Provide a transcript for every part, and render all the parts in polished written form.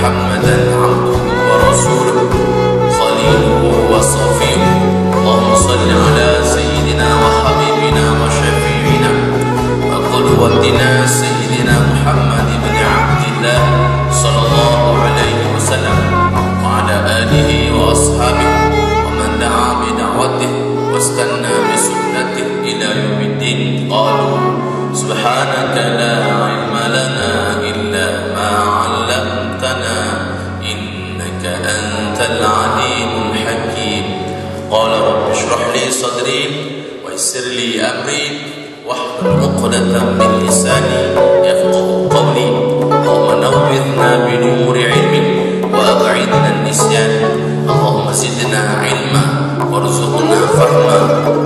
محمدا عبده ورسوله خليل أنت العليم الحكيم. قال رب اشرح لي صدري ويسر لي أمري واحلل عقدة من لساني يفقهوا قولي. اللهم نورنا بنور علمك وأبعدنا النسيان. اللهم زدنا علما وارزقنا فهما.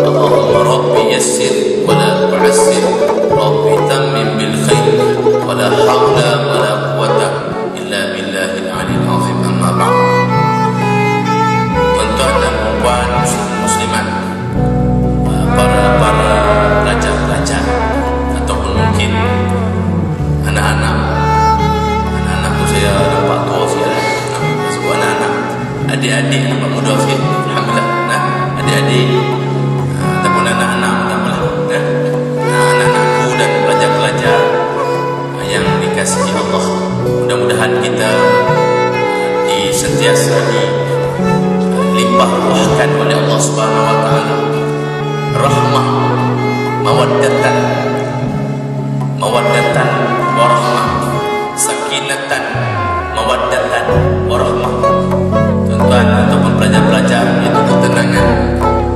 اللهم رب يسر ولا تعسر، رب تمم بالخير، ولا حول ولا قوة إلا بالله العلي العظيم. أما بعد. Tuan-tuan dan puan muslimat, para pelajar-pelajar ataupun mungkin anak-anak tu saya nampak tua sekali, sebab anak-anak, adik-adik nampak muda sikit, alhamdulillah. Adik-adik ataupun anak-anak anak-anakku dan pelajar-pelajar yang dikasihi Allah, mudah-mudahan kita sentiasa dilimpah ruahkan oleh Allah Subhanahu wa taala rahmah, mawaddatan wa rahmah, sakinatan, mawaddatan wa rahmah. Tuan-tuan ataupun pelajar-pelajar, itu ketenangan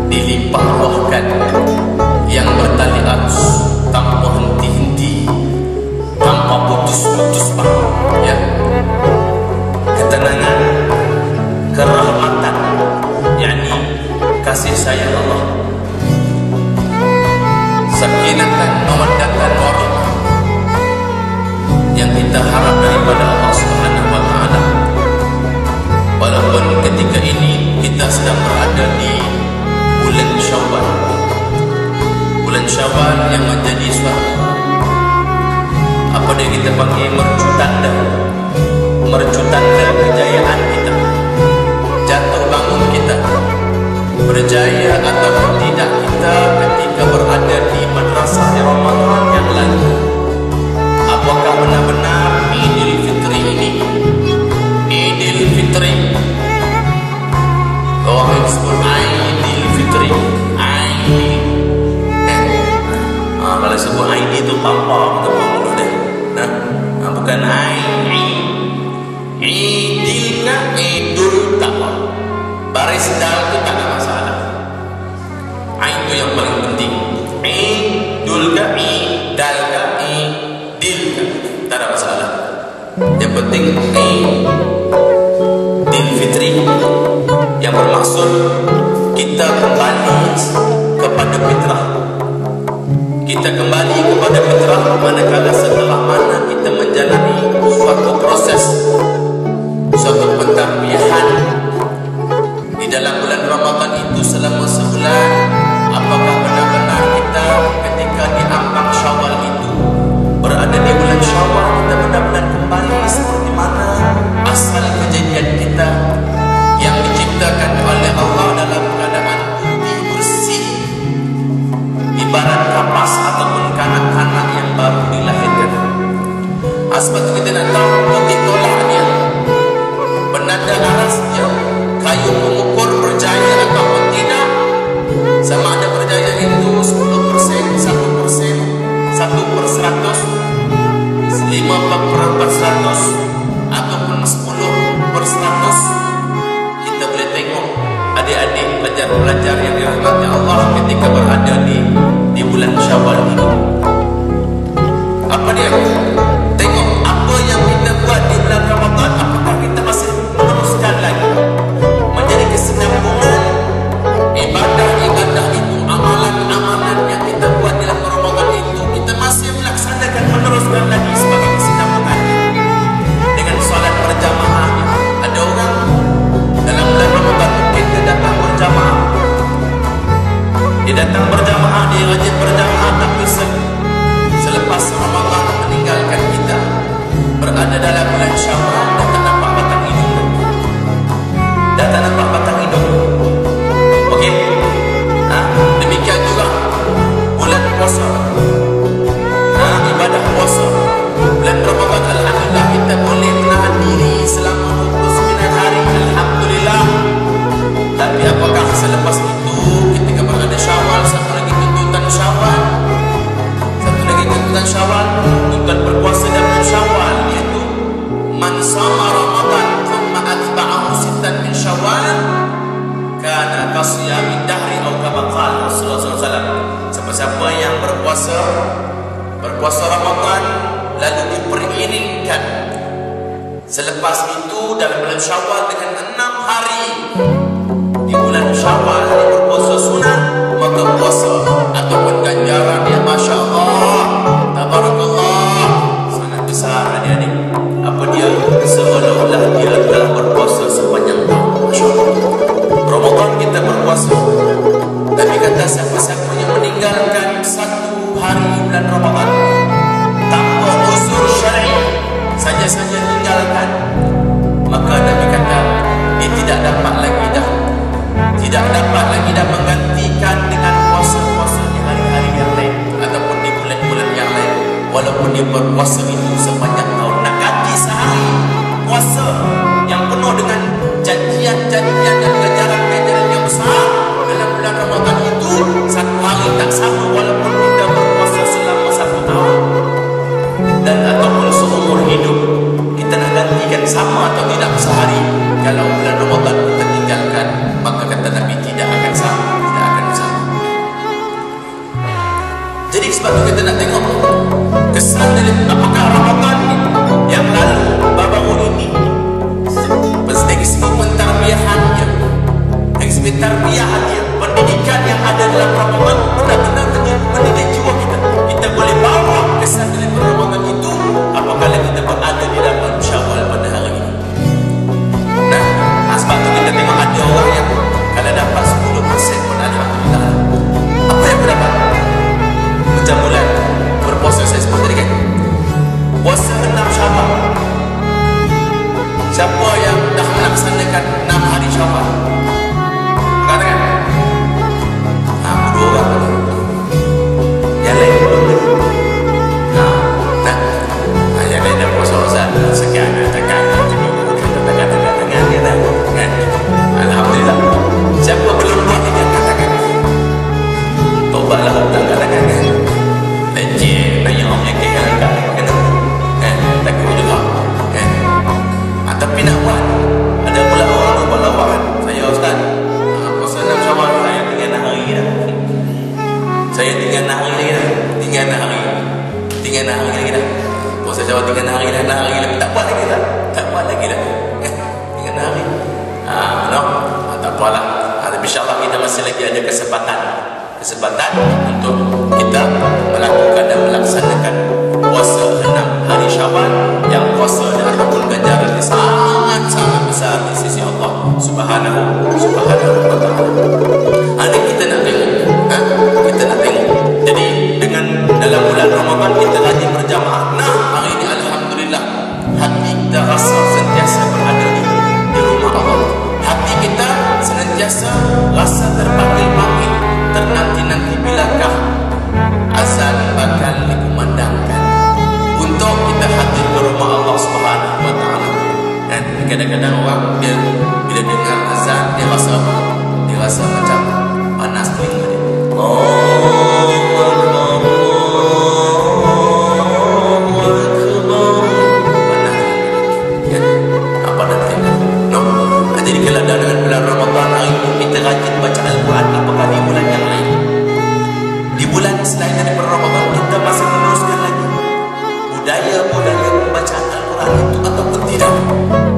dilimpah ruahkan yang bertali arus tanpa henti-henti, tanpa putus-putus ya. Ketenangan, kerahmatan, yakni kasih sayang Allah, sakinatan, mawaddatan warahmah yang kita harap daripada Allah Subhanahu wa taala. Walaupun ketika ini kita sedang berada di bulan Syawal, bulan Syawal yang menjadi suatu apa dia kita panggil mercu tanda kejayaan kita, jatuh bangun kita, berjaya atau tidak kita ketika berada di madrasah di Ramadan yang lalu. Apakah benar-benar Idul Fitri ini, Idul Fitri, orang yang sebut Idul Fitri, kalau sebut ID itu pampa atau mulut deh, bukan Idil ka Idul tak apa, baris dal itu tak ada masalah. Itu yang paling penting. Idul ka Idal ka Idil ka tak ada masalah. Yang penting Idul Fitri yang bermaksud kita kembali kepada fitrah. Kita kembali kepada fitrah manakala setelah mana kita menjalani suatu proses, suatu pentarbiyahan di dalam bulan Ramadan itu selama sebulan. Apakah benar-benar kita ketika di ambang Syawal itu, berada di bulan Syawal, kita benar-benar kembali seperti mana asal kejadian kita yang diciptakan oleh Allah dalam keadaan putih bersih, ibarat kapas ataupun kanak-kanak yang baru dilahirkan. Sebab itu kita nak tahu putih tolaknya, penanda arasnya, kayu mengukur berjaya ataupun tidak, sama ada berjaya itu 10%, 1%, 1/100, 5/100 ataupun 10/100. Kita boleh tengok adik-adik pelajar-pelajar yang dirahmati Allah ketika berada di bulan Syawal ini. Apa dia? Tengok apa yang kita buat di bulan Ramadan, apakah kita masih meneruskan lagi menjadi kesinambungan ibadah-ibadah itu, amalan-amalan yang kita buat dalam Ramadan itu, kita masih melaksanakan, meneruskan lagi sebagai kesinambungan dengan solat berjamaah. Ada orang dalam bulan Ramadan mungkin dia datang berjamaah, dia datang berjamaah, dia rajin berjamaah, tapi berpuasa Ramadan lalu diperinginkan. Selepas itu dalam bulan Syawal dengan 6 hari di bulan Syawal berpuasa sunat, maka puasa ataupun ganjaran dia Masya Allah, tabarakallah, sangat besar adik-adik. Apa dia? Seolah-olah dia telah berpuasa sepanjang tahun. Masya Allah. Ramadan kita berpuasa, tapi kata siapa-siapa yang meninggalkan 1 hari bulan Ramadan tanpa uzur syar'i, saja-saja tinggalkan, maka Nabi kata dia tidak dapat lagi dah menggantikan dengan puasa-puasa di hari-hari yang lain ataupun di bulan-bulan yang lain, walaupun dia berpuasa itu sepanjang tahun. Nak ganti sehari puasa yang penuh dengan janjian-janjian dan ganjaran-ganjaran yang besar dalam bulan Ramadan itu, 1 hari tak sama walaupun kita berpuasa selama 1 tahun dan ataupun seumur hidup. Kita nak gantikan sama atau tidak sehari. Kalau bulan Ramadan kita tinggalkan, maka kata Nabi tidak akan sama. Jadi sebab itu kita nak tengok kesan dari apakah Ramadan yang lalu baru ini dari segi pentarbiahannya, dari segi tarbiahannya, pendidikan yang ada dalam Ramadan benar-benar mendidik jiwa kita. Kita boleh bawa kesan dari Ramadan itu apabila kita berada di dalam Syawal pada hari ini. Nah, sebab itu kita tengok ada orang yang kalau dapat 10% pun alhamdulillah. Apa yang berdapat? Macam bulan berpuasa saya sebut tadi kan, puasa 6 Syawal. Siapa yang dah melaksanakan 6 hari Syawal? Katakan aku 2 orang. Yang lain belum. Yang lain dah puasa Ustaz sekian tekan dia dah kan. Alhamdulillah. Siapa belum buat dia katakan tobatlah tak katakan kan. Leceh tanya orang yang katakan takut juga kan. Tapi nak buat. Ada pula orang lupa lawan. Saya Ustaz, puasa 6 Syawal saya tinggal 6 hari dah. Saya tinggal 6 hari lagi dah. Tinggal 6 hari lagi dah. Puasa Syawal tinggal 6 hari dah. 6 hari lagi tak buat lagi dah. Tak buat lagi dah. Tinggal 6 hari. No? Tak apalah. Tapi insyaAllah kita masih lagi ada kesempatan untuk kita melakukan dan melaksanakan puasa 6 hari Syawal yang puasa dan ataupun ganjaran sangat-sangat besar di sisi Allah Subhanahu wa ta'ala. Ada kita nak tengok. Jadi dengan dalam bulan Ramadan kita rajin berjamaah. Nah, hari ini alhamdulillah hati kita rasa sentiasa berada di rumah Allah. Hati kita senantiasa rasa terpanggil-panggil, ternanti-nanti bilakah azan bakal dikumandangkan untuk kita hadir ke rumah Allah Subhanahu wa ta'ala. Dan kadang-kadang orang dia bila dengar azan dia rasa apa? Dia rasa macam panas telinga dia. Jadi kalau dalam bulan Ramadan hari ini kita rajin baca Al-Quran, apakah di bulan yang lain? Di bulan selain daripada Ramadan kita masih meneruskan lagi budaya membaca Al-Quran itu ataupun tidak?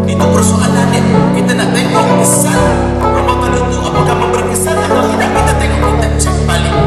Itu persoalan dia. Kita nak tengok kesan Ramadan itu apakah memberi kesan atau tidak. Kita tengok, kita cek balik.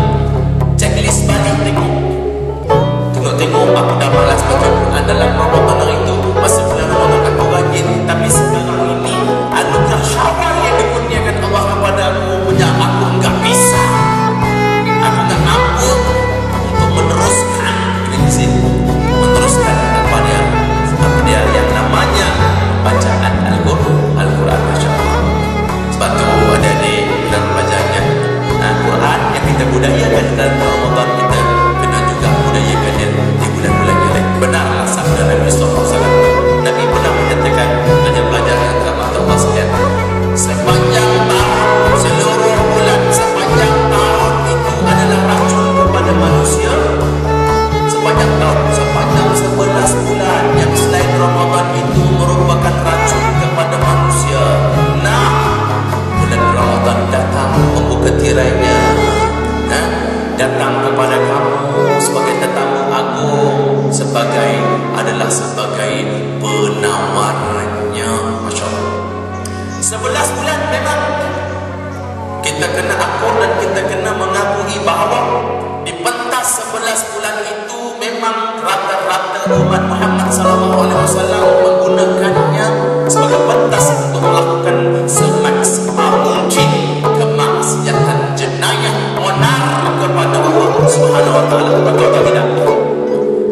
SAW menggunakannya sebagai batas untuk melakukan semaksimal mungkin kemaksiatan, jenayah, onar kepada Allah Subhanahu wa taala. Betul atau tidak?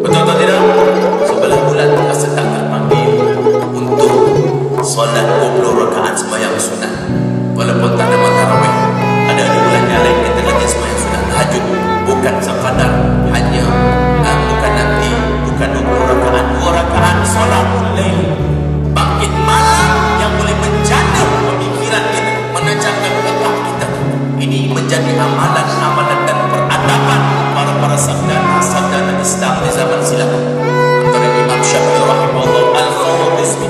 Betul atau tidak? Sebelah bulan kita sedang terpanggil untuk solat 20 rakaat sembahyang sunat. Walaupun tak ada tarawih, ada di bulannya lain kita lagi sembahyang sunat tahajud, bukan sekadar hanya bukan 20 rakaat, 2 rakaat salatul lail, bangkit malam yang boleh menjana pemikiran kita, menajamkan otak kita. Ini menjadi amalan-amalan dan peradaban para sarjana Islam di zaman silam. Antara Imam Syafi'i rahimahullah, Al-Fawdismi,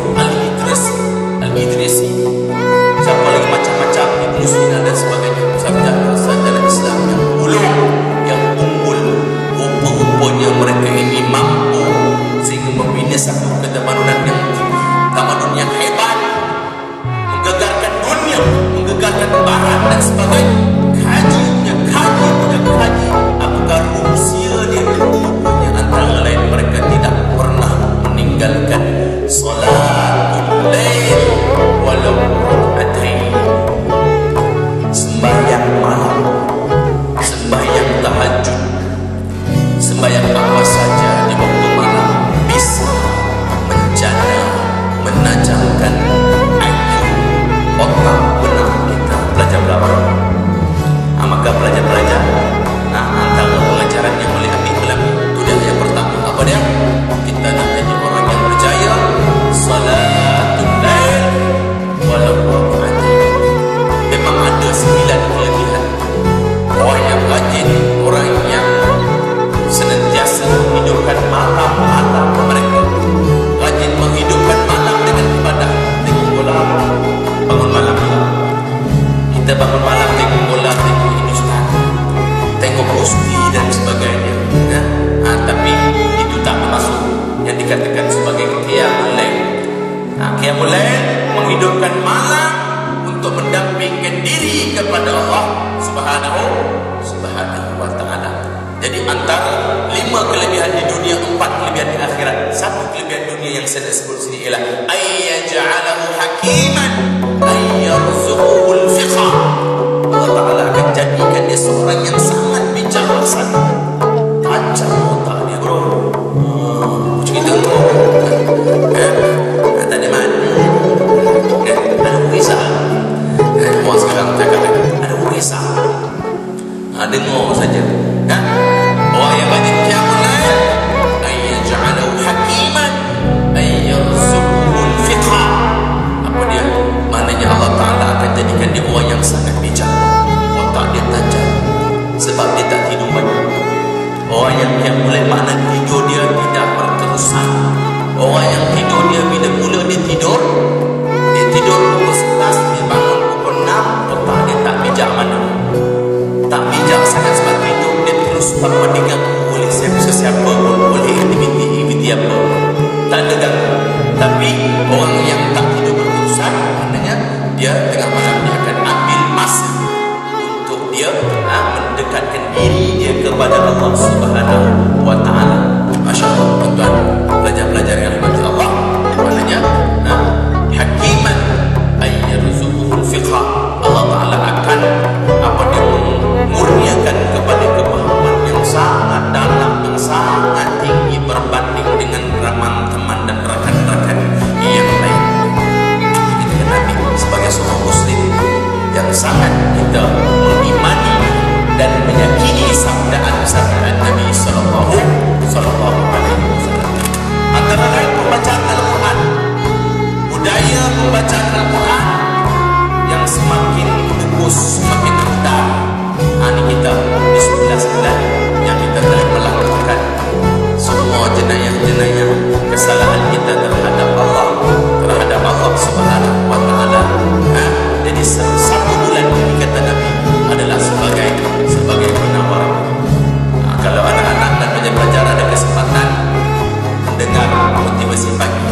Al-Idrisi, siapa lagi macam-macam, Ibnu Sina dan sebagainya, sarjana Islam yang ulung, yang unggul. Rupa-rupanya mereka ini mampu sehingga membina satu ketamadunan yang hebat, menggegarkan dunia, menggegarkan barat dan sebagainya. Kaji. Apakah rusia dia? Yang antara lain mereka tidak pernah meninggalkan salatul lail walau rak'atain, sembahyang malam, sembahyang tahajud, sembahyang apa saja di waktu malam bisa menajamkan IQ, otak benak kita. Belajar berapa? Maka belajar. Antara pengajaran yang boleh ambil itu dia yang pertama. Apa dia? Kita nak jadi orang yang berjaya. Salatul lail walau rak'atain. Memang ada 9 kelebihan. Orang yang rajin, orang yang senantiasa menghidupkan malam-malam mereka, rajin menghidupkan malam dengan ibadah. Tengok bola, bangun malam. Kita bangun malam tengok bola, tengok Hindustan, tengok Gusti dan sebagainya. Tapi itu tak termasuk yang dikatakan sebagai qiyamul lail. Qiyamul lail menghidupkan malam untuk mendampingkan diri kepada Allah Subhanahu wa taala. Jadi antara 5 kelebihan di dunia, 4 kelebihan di akhirat. Satu kelebihan dunia yang saya sebut sini ialah ayyaj'alahu hakiman ayyarzuqul fiqh. Allah Ta'ala akan jadikan dia seorang yang sangat bijaksana. Tajam otak dia, bro. Cerita bro. Tak ada mana. Ada kisah. Orang sekarang cakap ada kisah. Dengar saja. Orang yang rajin qiyamul lail ayyaj'alahu hakiman ayyarzuqul fiqh. Apa dia? Maknanya Allah Ta'ala akan jadikan dia orang yang sangat bijak. Otak dia tajam sebab dia tak tidur banyak. Orang yang mulai makna tidur dia tidak berterusan. Orang yang tidur dia bila mula dia tidur pukul 11, dia bangun pukul 6, otak dia tak bijak mana. Tak bijak sangat sebab tidur dia terus berpegang oleh siapa pun, oleh aktiviti apa. Tak ada gangguan. Tapi orang yang tak tidur berterusan, maknanya dia tengah malam dia akan ambil masa untuk dia mendekatkan diri dia kepada Allah Subhanahu wa taala. Masya-Allah, tuan-tuan, pelajar-pelajar yang dirahmati Allah, maknanya hakiman ayyarzuqul fiqh. Allah Taala akan dia mengurniakan kepada kepahaman yang sangat dalam, yang sangat tinggi berbanding dengan teman-teman dan rakan-rakan yang lain. Kita Nabi sebagai seorang muslim yang sangat kita mengimani dan meyakini sabdaan Nabi sallallahu alaihi wasallam. Antara lain pembacaan Al-Quran, budaya pembacaan Al-Quran yang semakin bagus, semakin rendah. Ini kita di 11 bulan yang kita telah melakukan semua jenayah-jenayah kesalahan kita terhadap Allah Subhanahu wa taala. Jadi satu bulan ini kata Nabi adalah sebagai penawar. Kalau anak-anak dan pelajar-pelajar ada kesempatan mendengar motivasi pagi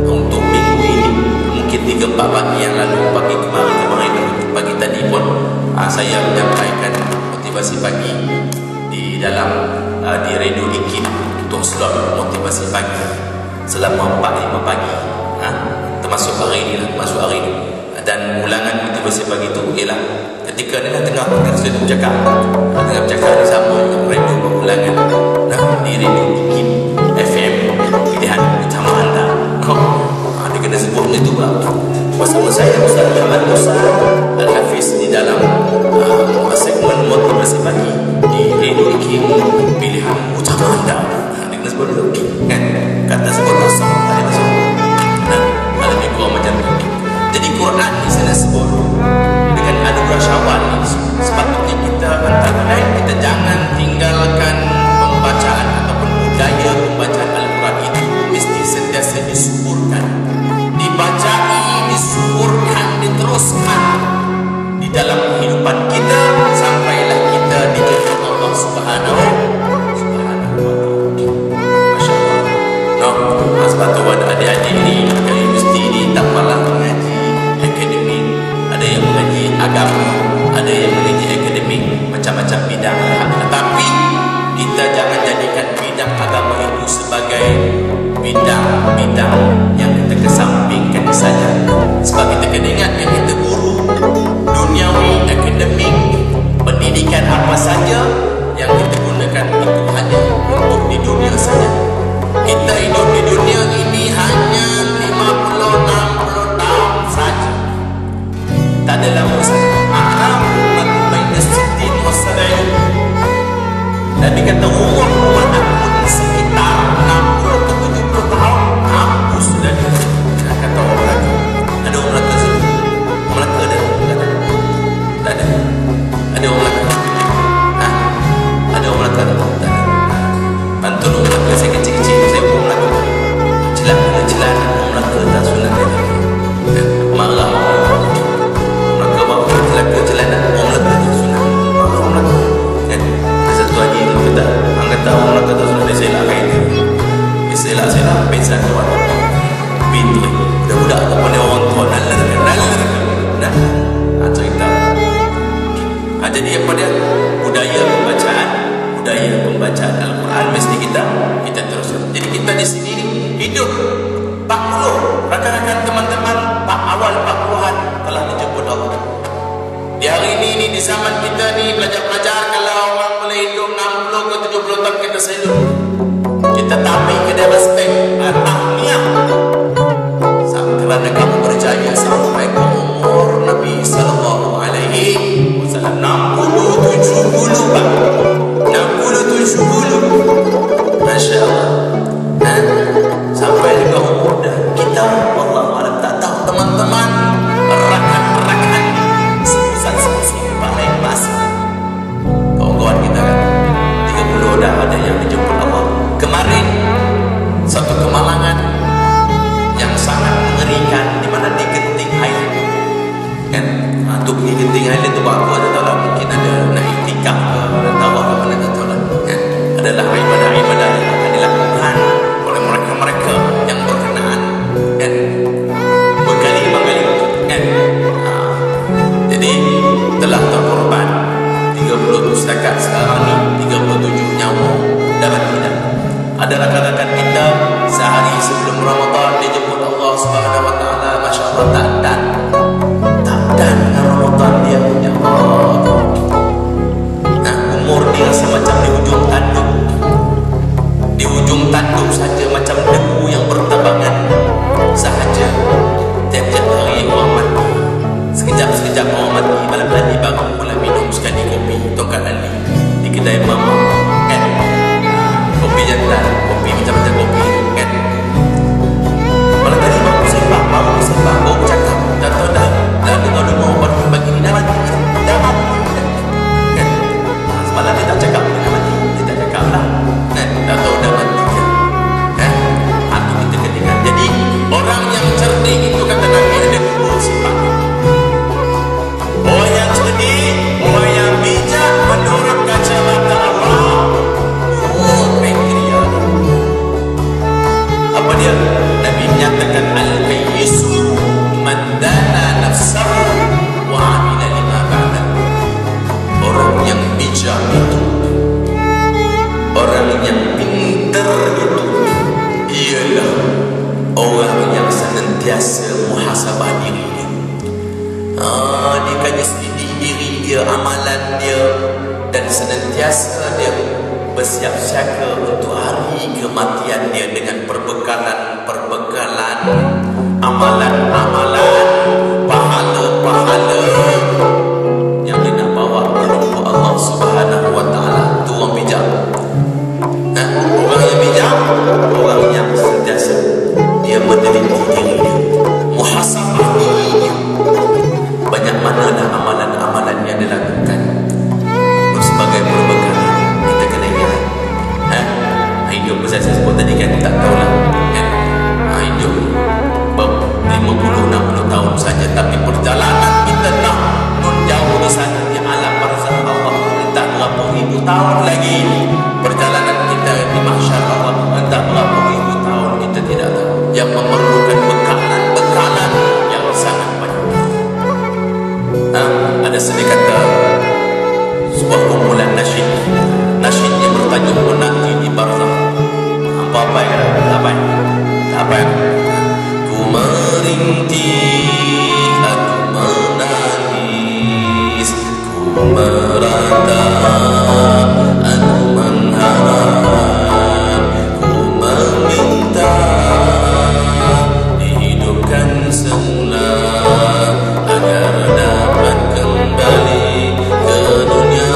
untuk minggu ini, mungkin 3-4 pagi yang lalu, pagi kemarin pagi tadi pun saya menyampaikan motivasi pagi di dalam di Radio Ikib untuk slot motivasi pagi. selama 4-5 pagi, termasuk hari ini lah, masuk hari ini. Dan ulangan motivasi pagi itu ialah ketika dia tengah bercakap, di sama dengan radio ulangan, di radio Kim FM pilihan bersama anda. Dia kena sebut itu bersama saya Ustaz Muhammad Musa Al-Hafiz di dalam segmen motivasi pagi di radio Kim pilihan utama anda. Dia kena sebut itu kan, kata sebut kosong ada masuk. Lebih kurang macam itu. Jadi Quran di sana sebut dengan anugerah Syawal, sepatutnya kita antara lain kita jangan tinggalkan pembacaan ataupun budaya pembacaan Al-Quran itu mesti sentiasa disuburkan, dibacai, disuburkan, diteruskan di dalam kehidupan kita sampailah kita dijaga Allah Subhanahu wa Ta'ala. Masya Allah. Sepatutnya adik-adik ini universiti ini tak malah mengaji akademik, ada yang mengaji agama, ada yang mengaji akademik, macam-macam bidang. Tetapi kita jangan jadikan bidang agama itu sebagai bidang-bidang yang kita kesampingkan saja. Sebab kita kena ingat yang kita guru duniawi, akademik, pendidikan apa saja yang kita gunakan itu hanya untuk di dunia saja. Kita hidup di dunia ini hanya 50-60 tahun saja. Tak ada lama saja. Nabi kata umur aku sekitar 60 ke 70 tahun. Aku sudah kata orang Melaka. Ada orang Melaka sini? Orang Melaka ada? Tak ada. Ada orang Melaka? Ada orang Melaka tak? Tak ada. Pantun orang Melaka saya kecil-kecil, saya orang Melaka. Celah orang Melaka tak sunat dia. Marah orang Melaka bawa celah orang Melaka tak sunat. Marah orang Melaka. Satu lagi kita angkat orang Melaka tak sunat dia selak kain dia. Dia selak pensan kawan. Pintu budak-budak tak pandai orang tua nalar kan. Cerita. Jadi apa dia? Budaya pembacaan Al-Quran mesti kita teruskan. Jadi kita di sini hidup 40 rakan-rakan teman-teman awal 40-an telah dijemput Allah. Di hari ini di zaman kita ni pelajar-pelajar kalau orang boleh hidup 60 ke 70 tahun kita hidup. Kita tapi kena respect tahniah. Kerana kamu berjaya sampai ke umur Nabi sallallahu alaihi wasallam 60 70 Pak. 60 70. Masya-Allah. Sampai ke umur dah kita Allah alam tak tahu teman-teman rakan-rakan sepusan-sepusan paling masih kawan-kawan kita kan 30 dah ada yang dijemput Allah. Kemarin satu kemalangan yang sangat mengerikan di mana di Genting Highland kan. Untuk di Genting Highland tu aku ada tahu lah, mungkin ada nak iktikaf ke, ada tahu ke mana tak tahu lah kan. Adalah ibadah-ibadah yang akan dilakukan oleh mereka-mereka yang berkenaan dan berkali-kali kan. Jadi telah terkorban 30 setakat sekarang ni 37 nyawa dapat tidak. Ada rakan-rakan kita sehari sebelum Ramadan dia jemput Allah Subhanahu wa Ta'ala. Masya Allah tak dan dengan Ramadan dia punya Allah. Umur dia rasa macam di ujung tanduk. Di ujung tanduk saja macam debu yang bertabangan sahaja. Tiap-tiap hari orang mati. Sekejap-sekejap orang mati. Malam tadi bangun pula minum sekali kopi tongkat ali di kedai mama kan. Kopi jantan, kopi macam-macam kopi kan. Malam tadi baru sembah, baru bercakap Dia kaji sendiri diri dia, amalan dia, dan senantiasa dia bersiap siaga untuk hari kematian dia dengan perbekalan amalan-amalan, pahala-pahala yang dia nak bawa ke rumah Allah Subhanahu wa Ta'ala. Tu orang bijak. Orang yang bijak, orang yang sentiasa dia meneliti diri dia, muhasabah diri dia. Banyak manalah amalan-amalan yang dilakukan sebagai perbekalan. Kita kena ingat, hidup saya sebut tadi kan, tak tahulah kan, hidup 50-60 tahun saja, tapi perjalanan kita nak jauh di sana di alam barzakh Allah entah berapa ribu tahun lagi. Perjalanan kita di mahsyar Allah entah berapa ribu tahun, kita tidak tahu, yang memerlukan bekalan yang sangat banyak. Ada sedih kata sebuah kumpulan nasyid yang bertajuk Menanti di Barzakh. Apa ya? Ku merintih, aku menangis, ku meratap, aku mengharap, ku meminta dihidupkan semula agar dapat kembali ke dunia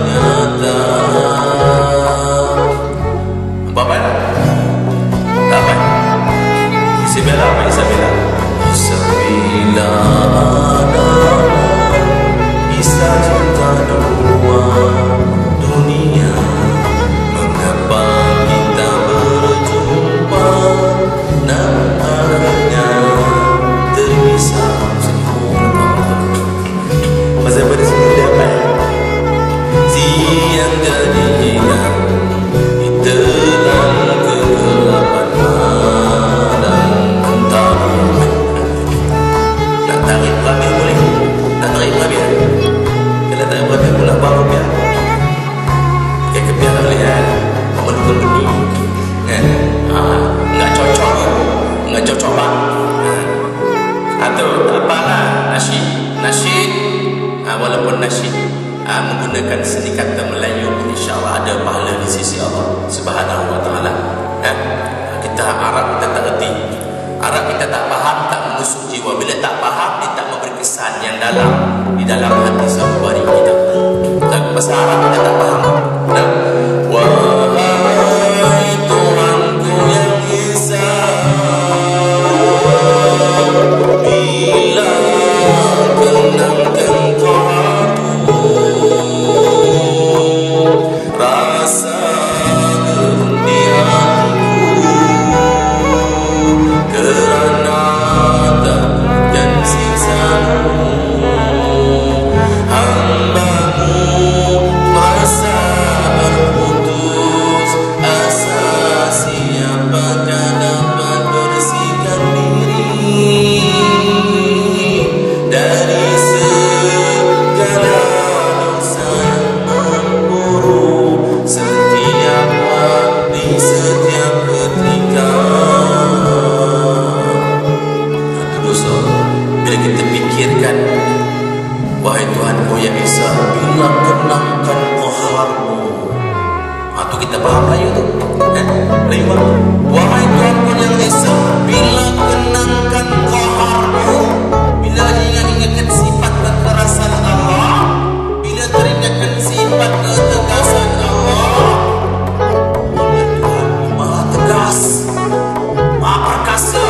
nyata. Apa? Isabella. Bisa cinta dua dunia, mengapa kita berjumpa dan akhirnya terpisah semua. Masa pada sini dia apa? Siang jadi hilang di telan kegelapan malam. Nak tarik rabih boleh? Nak tarik rabih? Kalau tarik rabih pun nak bawa rupiah. Kebiar tak boleh kan? Menukar benih kan? Nak cocok bang. Atau tak apalah, nasyid walaupun nasyid menggunakan seni kata Melayu, insyaAllah ada pahala di sisi Allah Subhanahu wa Ta'ala. Kita Arab kita tak erti, Arab kita tak faham, tak menusuk jiwa. Bila tak faham, dia tak memberi kesan yang dalam di dalam hati sanubari kita. Dan bahasa Arab kita tak faham. Wahai Tuhanku yang Esa, bila kenangkan Tuhanku, rasa kerendianku kerana dan siksamu, hamba-Mu merasa berputus asa, siapakah dapat bersihkan diri dari segala dosa yang memburuk setiap waktu, setiap ketika. Dosa bila kita fikirkan, wahai Tuhanku yang Esa, bila kenangkan qaharmu. Itu kita faham Melayu tu, Melayu apa? Wahai Tuhanku yang Esa, bila kenangkan qaharmu, bila ingat-ingatkan sifat kekerasan Allah, bila teringatkan sifat ketegasan Allah. Ya Tuhan, Maha tegas, Maha perkasa,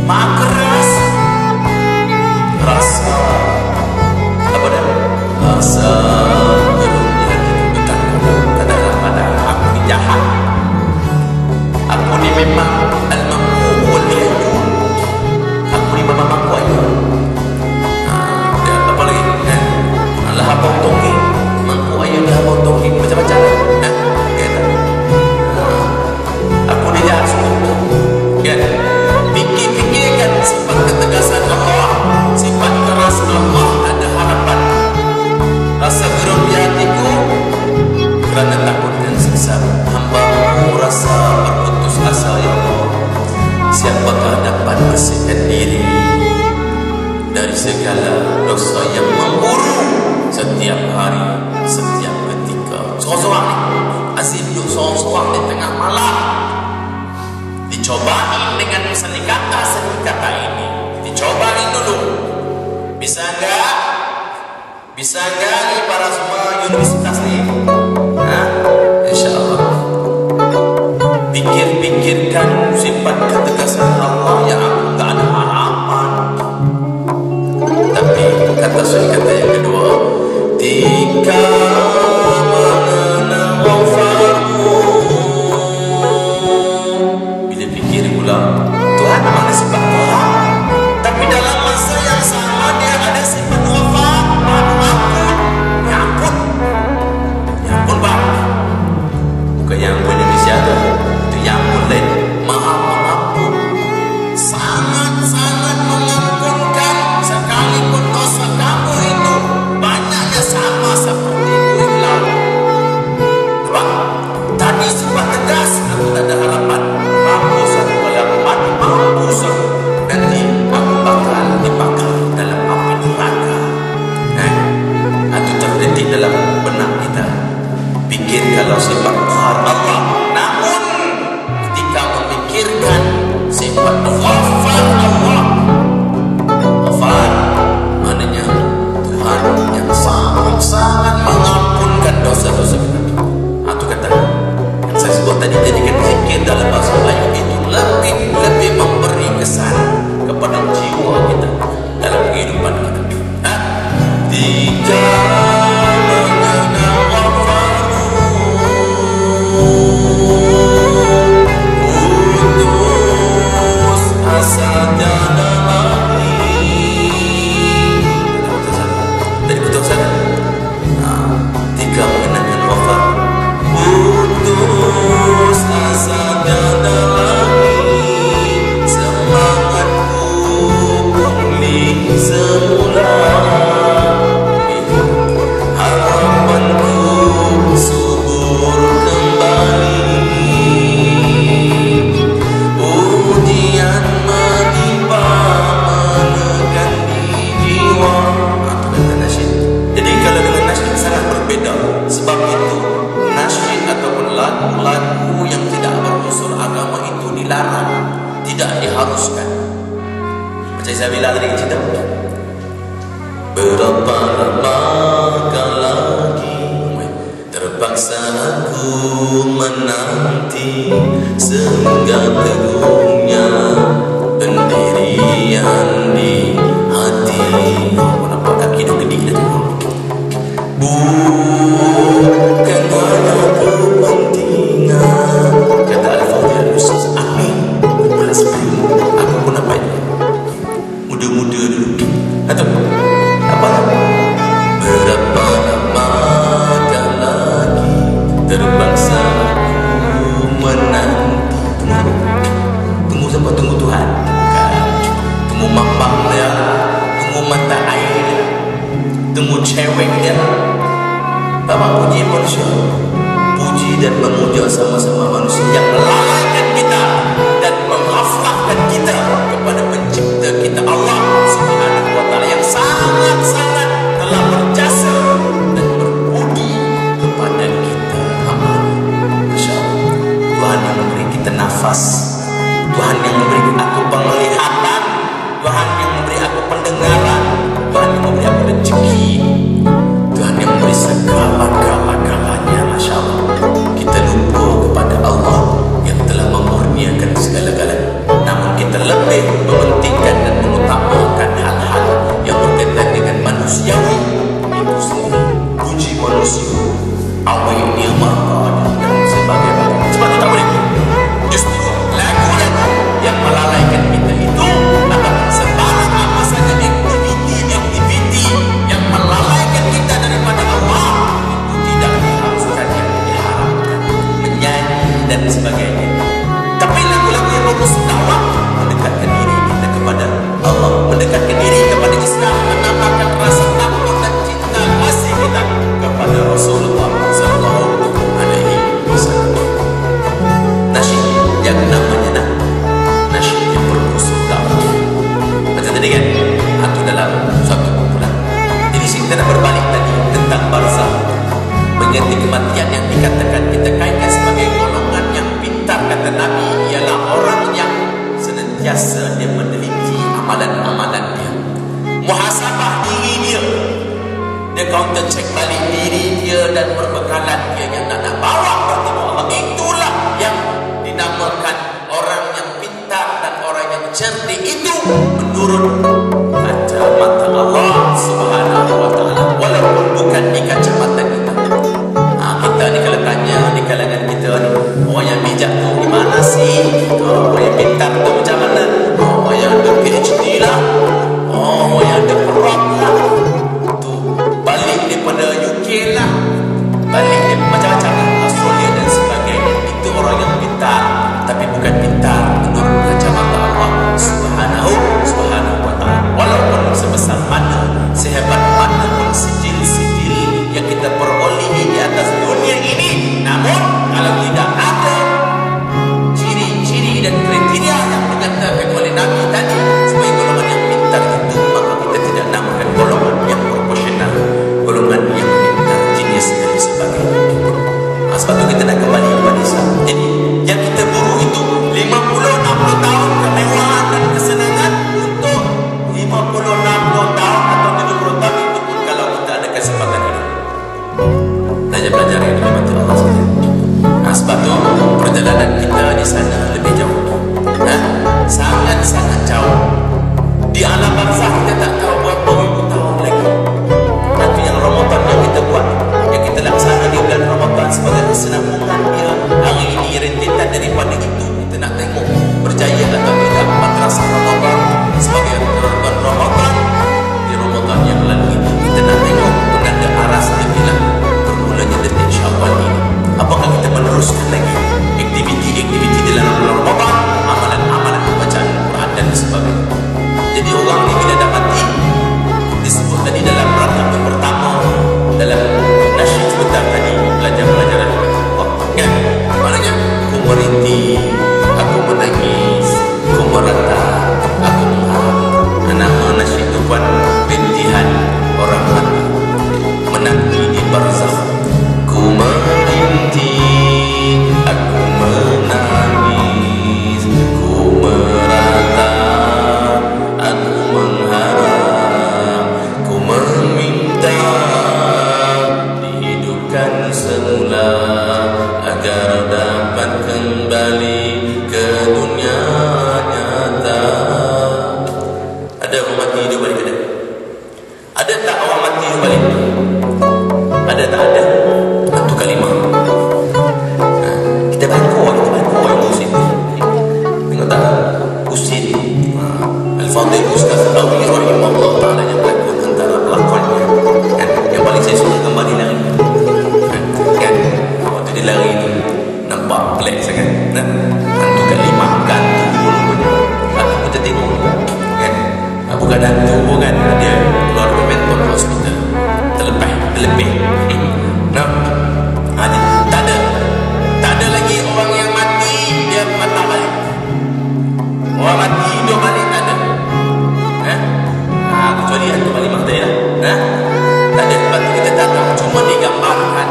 Maha keras. Rasa apa dah? Rasa katakanlah pada aku ni jahat, aku ni memang al-mampu, segala dosa yang memburu setiap hari, setiap ketika. Seorang-seorang ni asyik duduk seorang-seorang di tengah malam, dicobain dengan seni kata ini, dicobain dulu. Bisa enggak? Bisa enggak ni para semua universitas ni? InsyaAllah. Pikir-pikirkan sifat ketegasan Allah yang tak ada harapan. Tapi kata saya, kata yang kedua, tika mengenal wafamu. Bila fikir pula, Tuhan mana sifat Allah, tapi dalam masa yang sama dia ada sifat wafat. Ya ampun, ya ampun bang, bukan yang ampun Indonesia tu, itu yang ampun lain. Maha mengampun, sangat-sangat mengampunkan. Sekalipun dosa kamu itu banyaknya sama seperti kulit laut. Nampak? Tadi sifat tegas, aku tak ada harapan. Mampus aku kalau aku mati, mampus aku. Nanti aku bakal dibakar dalam api neraka. Itu terdetik dalam benak kita. Pikir kalau sifat qahar Allah. Namun ketika memikirkan sifat ghafar Allah, ghafar maknanya Tuhan yang sangat-sangat mengampunkan dosa-dosa kita. Itu kata yang saya sebut tadi, jadikan zikir dalam bahasa Melayu itu lebih memberi kesan kepada jiwa kita dalam kehidupan kita. Tiga mengenal wafamu, putus asa tiada lagi. Tadi betul sana. Tiga mengenal wafamu, putus asa tiada lagi. Semangatku pulih semula. Sebab itu nasyid ataupun lagu-lagu yang tidak berunsur agama itu dilarang, tidak diharuskan. Macam saya bilang tadi cerita, berapa lama lagi terpaksa aku menanti sehingga teguhnya pendirian di hati. Kenapa kaki dia gede dah tu? Bukan hanya kepentingan, kata Al-Fadhil Ustaz Amin Belas Biru. Aku pun nampak muda-muda dulu. Atau apa? Berapa lama lagi terpaksa aku menanti. Tunggu siapa? Tunggu Tuhan? Tunggu mambang dia, tunggu mata air dia, tunggu cewek dia. Bapak puji manusia, puji dan memuja sama-sama manusia yang melalaikan kita dan menghafalkan kita kepada pencipta kita Allah Subhanahu wa ta'ala yang sangat-sangat telah berjasa dan berbudi kepada kita hamba. Masya Allah, Tuhan yang memberi kita nafas, Tuhan yang memberi aku penglihatan, Tuhan yang memberi aku pendengaran, Tuhan yang memberi aku rezeki, Tuhan yang memberi segala-galanya. Masya Allah, kita lupa kepada Allah yang telah memurniakan segala-galanya. Namun kita lebih mementingkan dan mengutamakan hal-hal yang berkaitan dengan manusiawi itu sendiri. Puji manusia, awal dia marah dan sebagainya. Sebab itu tak boleh. Justru lagu-lagu yang melalaikan kita itu akan sebarang apa saja aktiviti yang melalaikan kita daripada Allah, itu tidak diharuskan, yang diharapkan, menyanyi dan sebagainya. Tapi lagu-lagu yang bagus dakwah mendekatkan diri kita kepada Allah, mendekatkan diri kepada Islam, menambahkan rasa takut dan cinta kasih kita kepada Rasulullah Sallallahu Alaihi Wasallam. Nasyid yang muhasabah diri dia. Dia counter check balik diri dia dan perbekalan dia yang nak bawa bertemu Allah. Itulah yang dinamakan orang yang pintar dan orang yang cerdik itu menurut kacamata Allah Subhanahu wa taala, walaupun bukan di kacamata kita. Kita ni kalau tanya di kalangan kita ni, orang yang bijak tu gimana sih? Orang yang pintar tu macam mana? Orang yang ada PhD lah, orang yang ada perak lah, tu balik daripada UK lah, balik daripada macam-macam lah, Australia dan sebagainya. Itu orang yang pintar, tapi bukan pintar menurut kacamata Allah Subhanahu wa taala. Walaupun sebesar mana, sehebat mana pun sijil-sijil yang kita perolehi di atas dunia ini, namun kalau tidak ada ciri-ciri dan kriteria yang dikatakan oleh Nabi tadi sebagai golongan yang pintar itu, maka kita tidak namakan golongan yang proporsional, golongan yang pintar, genius dan sebagainya. Sebab itu kita nak kembali kepada Islam. Jadi yang kita buru itu 50-60 tahun kemewahan dan kesenangan untuk 50-60 tahun atau 70 tahun itu pun kalau kita ada kesempatan hidup. Belajar yang dimati Allah saja. Sebab itu perjalanan kita di sana lebih jauh, sangat-sangat jauh. Di alam barzakh kita tak tahu berapa ribu tahun lagi. Tapi yang Ramadan yang kita buat, yang kita laksana di bulan Ramadan sebagai kesenangan dia, hari ini rentetan daripada itu kita nak tengok berjaya atau tidak madrasah Ramadan sebagai bulan Ramadan. Di Ramadan yang lalu itu kita nak tengok penanda aras dia bilang bermulanya detik Syawal ini. Apakah kita meneruskan lagi aktiviti-aktiviti dalam bulan Ramadan, amalan-amalan bacaan Quran dan sebagainya. Jadi orang ni bila dah mati, disebut tadi dalam rakaat yang pertama dalam nasyid sebentar tadi, pelajaran Allah kan, maknanya aku merintih, aku menangis, aku meratap, aku mengharap. Nama nasyid itu buat rintihan orang mati menanti di barzakh. Ku merintih, aku menangis, ku meratap, aku mengharap, ku meminta dihidupkan semula agar dapat kembali ke dunia nyata. Ada orang mati hidup balik ke? Ada tak orang mati hidup balik? Ada tak ada? Satu kalimah. Kita bangkuk yang musim. Tengok tak? Usin Al-Fadhil Ustaz Awi rahimahullah ta'ala yang berlakon antara pelakonnya kan? Yang paling saya suka gambar dia lari kan? Waktu dia lari tu nampak pelik sangat kan? Hantu kalimah, gantu pun aku pun tertengok kan? Bukan hantu pun kan? Dia keluar dari mental hospital terlebih nah, tak ada lagi orang yang mati dia patah balik. Orang mati hidup balik tak ada. Kecuali hantu kalimah tadi lah. Tak ada. Sebab kita tak tahu, cuma digambarkan